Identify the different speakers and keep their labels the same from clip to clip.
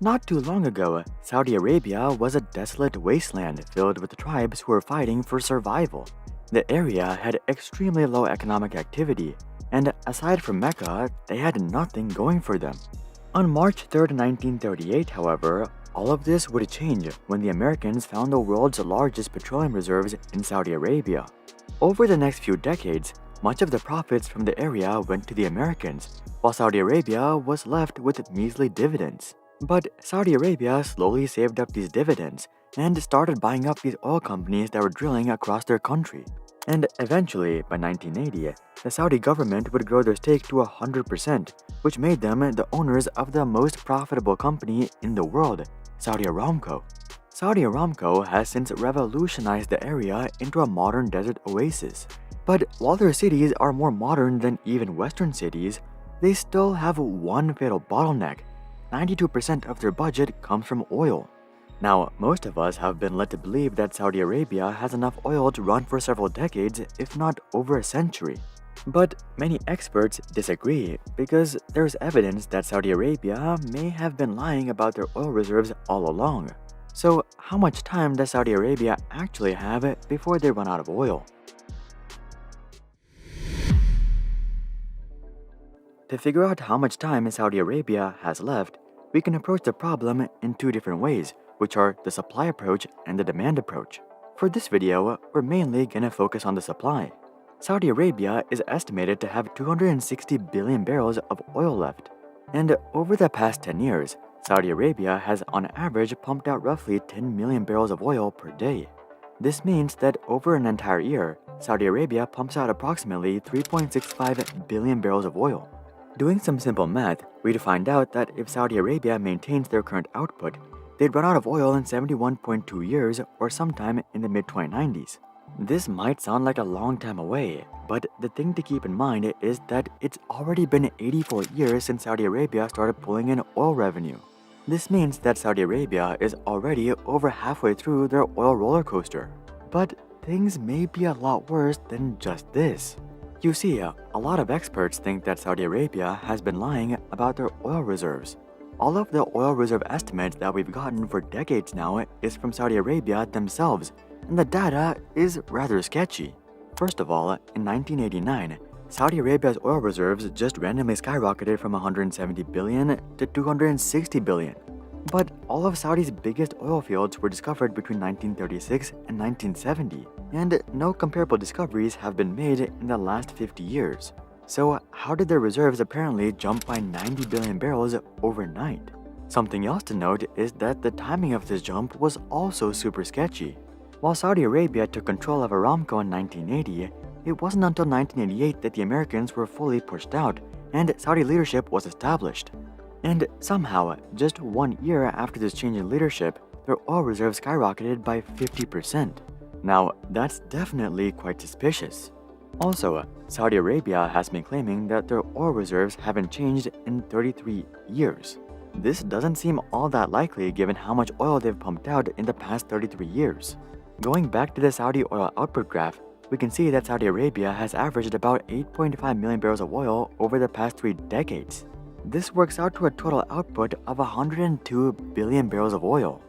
Speaker 1: Not too long ago, Saudi Arabia was a desolate wasteland filled with tribes who were fighting for survival. The area had extremely low economic activity, and aside from Mecca, they had nothing going for them. On March 3rd, 1938, however, all of this would change when the Americans found the world's largest petroleum reserves in Saudi Arabia. Over the next few decades, much of the profits from the area went to the Americans, while Saudi Arabia was left with measly dividends. But Saudi Arabia slowly saved up these dividends and started buying up these oil companies that were drilling across their country. And eventually, by 1980, the Saudi government would grow their stake to 100%, which made them the owners of the most profitable company in the world, Saudi Aramco. Saudi Aramco has since revolutionized the area into a modern desert oasis. But while their cities are more modern than even Western cities, they still have one fatal bottleneck. 92% of their budget comes from oil. Now, most of us have been led to believe that Saudi Arabia has enough oil to run for several decades, if not over a century. But many experts disagree because there's evidence that Saudi Arabia may have been lying about their oil reserves all along. So, how much time does Saudi Arabia actually have before they run out of oil? To figure out how much time Saudi Arabia has left, we can approach the problem in two different ways, which are the supply approach and the demand approach. For this video, we're mainly gonna focus on the supply. Saudi Arabia is estimated to have 260 billion barrels of oil left. And over the past 10 years, Saudi Arabia has on average pumped out roughly 10 million barrels of oil per day. This means that over an entire year, Saudi Arabia pumps out approximately 3.65 billion barrels of oil. Doing some simple math, we'd find out that if Saudi Arabia maintains their current output, they'd run out of oil in 71.2 years or sometime in the mid-2090s. This might sound like a long time away, but the thing to keep in mind is that it's already been 84 years since Saudi Arabia started pulling in oil revenue. This means that Saudi Arabia is already over halfway through their oil roller coaster. But things may be a lot worse than just this. You see, a lot of experts think that Saudi Arabia has been lying about their oil reserves. All of the oil reserve estimates that we've gotten for decades now is from Saudi Arabia themselves, and the data is rather sketchy. First of all, in 1989, Saudi Arabia's oil reserves just randomly skyrocketed from 170 billion to 260 billion. But all of Saudi's biggest oil fields were discovered between 1936 and 1970, and no comparable discoveries have been made in the last 50 years. So how did their reserves apparently jump by 90 billion barrels overnight? Something else to note is that the timing of this jump was also super sketchy. While Saudi Arabia took control of Aramco in 1980, it wasn't until 1988 that the Americans were fully pushed out and Saudi leadership was established. And somehow, just 1 year after this change in leadership, their oil reserves skyrocketed by 50%. Now, that's definitely quite suspicious. Also, Saudi Arabia has been claiming that their oil reserves haven't changed in 33 years. This doesn't seem all that likely given how much oil they've pumped out in the past 33 years. Going back to the Saudi oil output graph, we can see that Saudi Arabia has averaged about 8.5 million barrels of oil over the past 3 decades. This works out to a total output of 102 billion barrels of oil.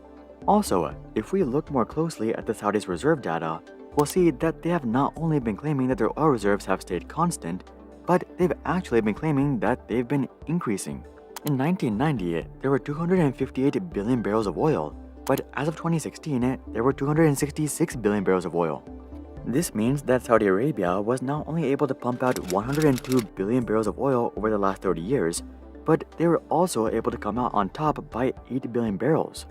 Speaker 1: Also, if we look more closely at the Saudis' reserve data, we'll see that they have not only been claiming that their oil reserves have stayed constant, but they've actually been claiming that they've been increasing. In 1990, there were 258 billion barrels of oil, but as of 2016, there were 266 billion barrels of oil. This means that Saudi Arabia was not only able to pump out 102 billion barrels of oil over the last 30 years, but they were also able to come out on top by 8 billion barrels.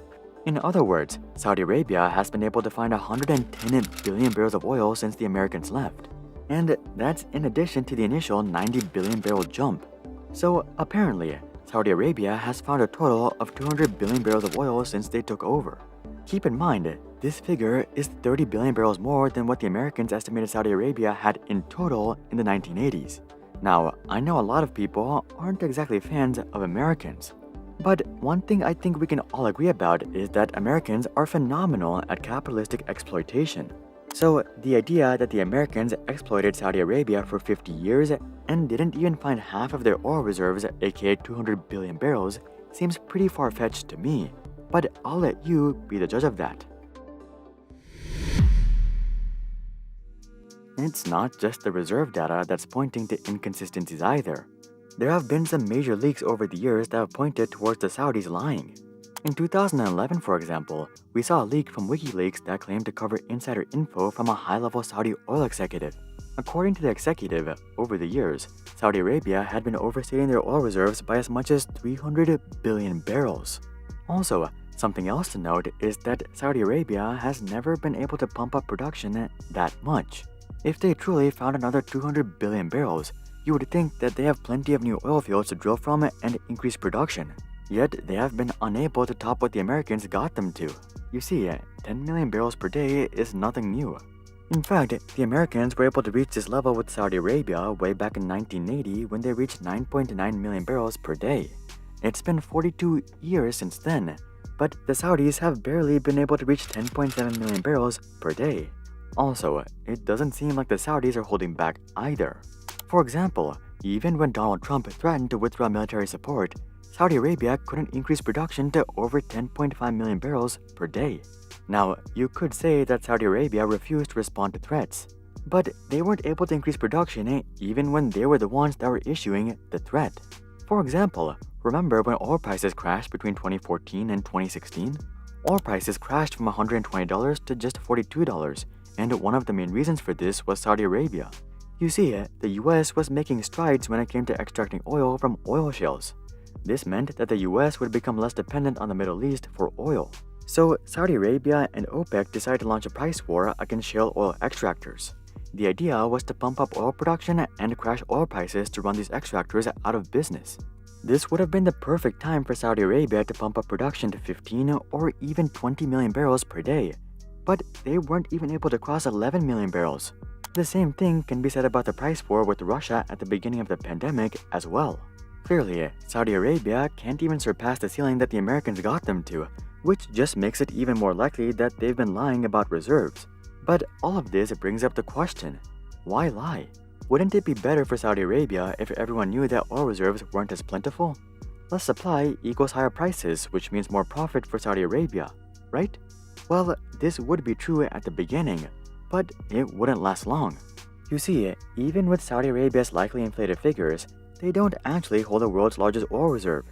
Speaker 1: In other words, Saudi Arabia has been able to find 110 billion barrels of oil since the Americans left. And that's in addition to the initial 90 billion barrel jump. So apparently, Saudi Arabia has found a total of 200 billion barrels of oil since they took over. Keep in mind, this figure is 30 billion barrels more than what the Americans estimated Saudi Arabia had in total in the 1980s. Now, I know a lot of people aren't exactly fans of Americans. But one thing I think we can all agree about is that Americans are phenomenal at capitalistic exploitation. So the idea that the Americans exploited Saudi Arabia for 50 years and didn't even find half of their oil reserves, aka 200 billion barrels, seems pretty far-fetched to me, but I'll let you be the judge of that. It's not just the reserve data that's pointing to inconsistencies either. There have been some major leaks over the years that have pointed towards the Saudis lying. In 2011, for example, we saw a leak from WikiLeaks that claimed to cover insider info from a high-level Saudi oil executive. According to the executive, over the years, Saudi Arabia had been overstating their oil reserves by as much as 300 billion barrels. Also, something else to note is that Saudi Arabia has never been able to pump up production that much. If they truly found another 200 billion barrels, you would think that they have plenty of new oil fields to drill from and increase production. Yet, they have been unable to top what the Americans got them to. You see, 10 million barrels per day is nothing new. In fact, the Americans were able to reach this level with Saudi Arabia way back in 1980 when they reached 9.9 million barrels per day. It's been 42 years since then, but the Saudis have barely been able to reach 10.7 million barrels per day. Also, it doesn't seem like the Saudis are holding back either. For example, even when Donald Trump threatened to withdraw military support, Saudi Arabia couldn't increase production to over 10.5 million barrels per day. Now, you could say that Saudi Arabia refused to respond to threats, but they weren't able to increase production even when they were the ones that were issuing the threat. For example, remember when oil prices crashed between 2014 and 2016? Oil prices crashed from $120 to just $42, and one of the main reasons for this was Saudi Arabia. You see, the US was making strides when it came to extracting oil from oil shales. This meant that the US would become less dependent on the Middle East for oil. So Saudi Arabia and OPEC decided to launch a price war against shale oil extractors. The idea was to pump up oil production and crash oil prices to run these extractors out of business. This would have been the perfect time for Saudi Arabia to pump up production to 15 or even 20 million barrels per day. But they weren't even able to cross 11 million barrels. The same thing can be said about the price war with Russia at the beginning of the pandemic as well. Clearly, Saudi Arabia can't even surpass the ceiling that the Americans got them to, which just makes it even more likely that they've been lying about reserves. But all of this brings up the question, why lie? Wouldn't it be better for Saudi Arabia if everyone knew that oil reserves weren't as plentiful? Less supply equals higher prices, which means more profit for Saudi Arabia, right? Well, this would be true at the beginning, but it wouldn't last long. You see, even with Saudi Arabia's likely inflated figures, they don't actually hold the world's largest oil reserve.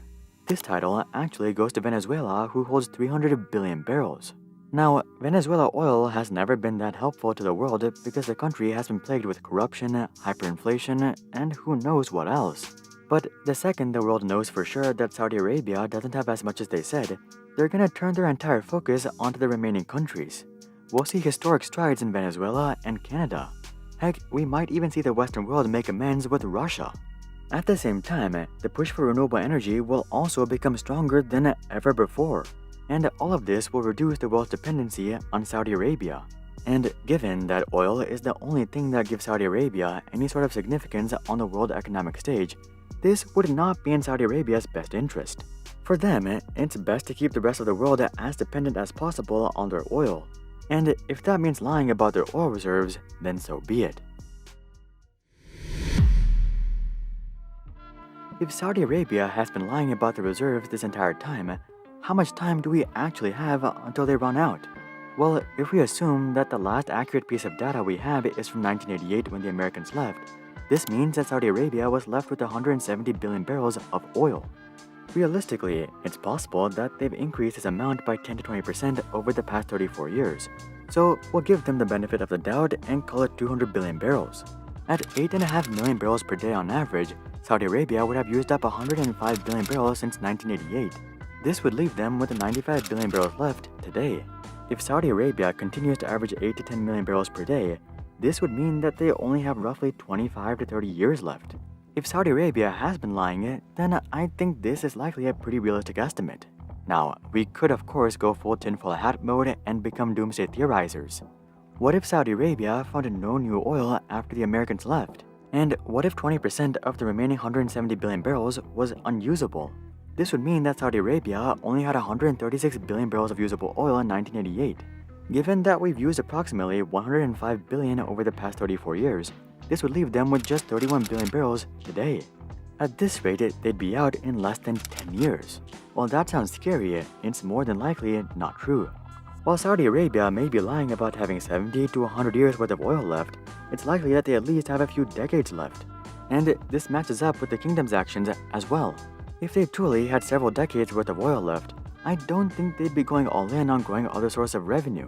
Speaker 1: This title actually goes to Venezuela, who holds 300 billion barrels. Now, Venezuela oil has never been that helpful to the world because the country has been plagued with corruption, hyperinflation, and who knows what else. But the second the world knows for sure that Saudi Arabia doesn't have as much as they said, they're gonna turn their entire focus onto the remaining countries. We'll see historic strides in Venezuela and Canada. Heck, we might even see the Western world make amends with Russia. At the same time, the push for renewable energy will also become stronger than ever before, and all of this will reduce the world's dependency on Saudi Arabia. And given that oil is the only thing that gives Saudi Arabia any sort of significance on the world economic stage, this would not be in Saudi Arabia's best interest. For them, it's best to keep the rest of the world as dependent as possible on their oil. And if that means lying about their oil reserves, then so be it. If Saudi Arabia has been lying about the reserves this entire time, how much time do we actually have until they run out? Well, if we assume that the last accurate piece of data we have is from 1988 when the Americans left, this means that Saudi Arabia was left with 170 billion barrels of oil. Realistically, it's possible that they've increased this amount by 10 to 20% over the past 34 years. So we'll give them the benefit of the doubt and call it 200 billion barrels. At 8.5 million barrels per day on average, Saudi Arabia would have used up 105 billion barrels since 1988. This would leave them with 95 billion barrels left today. If Saudi Arabia continues to average 8 to 10 million barrels per day, this would mean that they only have roughly 25 to 30 years left. If Saudi Arabia has been lying, then I think this is likely a pretty realistic estimate. Now, we could of course go full tinfoil hat mode and become doomsday theorizers. What if Saudi Arabia found no new oil after the Americans left? And what if 20% of the remaining 170 billion barrels was unusable? This would mean that Saudi Arabia only had 136 billion barrels of usable oil in 1988. Given that we've used approximately 105 billion over the past 34 years, this would leave them with just 31 billion barrels today. At this rate, they'd be out in less than 10 years. While that sounds scary, it's more than likely not true. While Saudi Arabia may be lying about having 70 to 100 years worth of oil left, it's likely that they at least have a few decades left. And this matches up with the kingdom's actions as well. If they truly had several decades worth of oil left, I don't think they'd be going all in on growing other sources of revenue.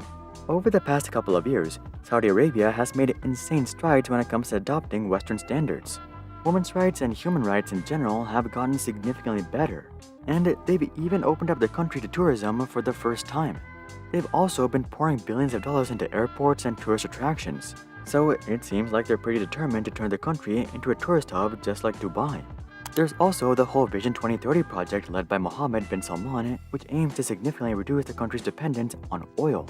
Speaker 1: Over the past couple of years, Saudi Arabia has made insane strides when it comes to adopting Western standards. Women's rights and human rights in general have gotten significantly better, and they've even opened up the country to tourism for the first time. They've also been pouring billions of dollars into airports and tourist attractions, so it seems like they're pretty determined to turn the country into a tourist hub just like Dubai. There's also the whole Vision 2030 project led by Mohammed bin Salman, which aims to significantly reduce the country's dependence on oil.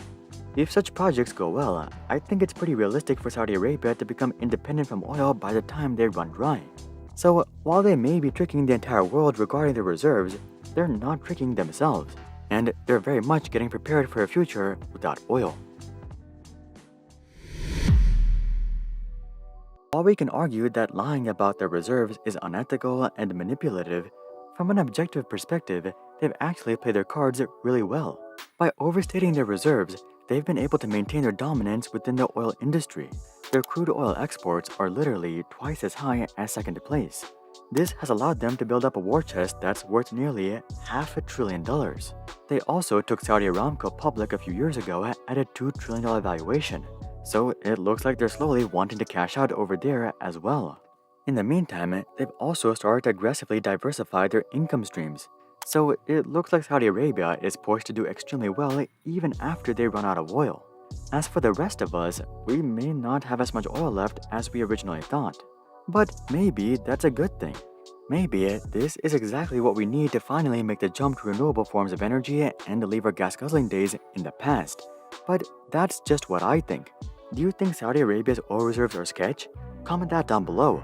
Speaker 1: If such projects go well, I think it's pretty realistic for Saudi Arabia to become independent from oil by the time they run dry. So while they may be tricking the entire world regarding their reserves, they're not tricking themselves, and they're very much getting prepared for a future without oil. While we can argue that lying about their reserves is unethical and manipulative, from an objective perspective, they've actually played their cards really well. By overstating their reserves, they've been able to maintain their dominance within the oil industry. Their crude oil exports are literally twice as high as second place. This has allowed them to build up a war chest that's worth nearly $500 billion. They also took Saudi Aramco public a few years ago at a $2 trillion valuation, so it looks like they're slowly wanting to cash out over there as well. In the meantime, they've also started to aggressively diversify their income streams, so it looks like Saudi Arabia is poised to do extremely well even after they run out of oil. As for the rest of us, we may not have as much oil left as we originally thought. But maybe that's a good thing. Maybe this is exactly what we need to finally make the jump to renewable forms of energy and leave our gas guzzling days in the past. But that's just what I think. Do you think Saudi Arabia's oil reserves are sketch? Comment that down below.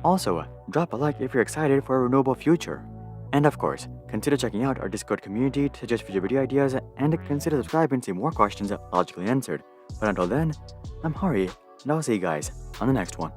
Speaker 1: Also, drop a like if you're excited for a renewable future. And of course, consider checking out our Discord community to suggest future video ideas and consider subscribing to see more questions logically answered. But until then, I'm Hari, and I'll see you guys on the next one.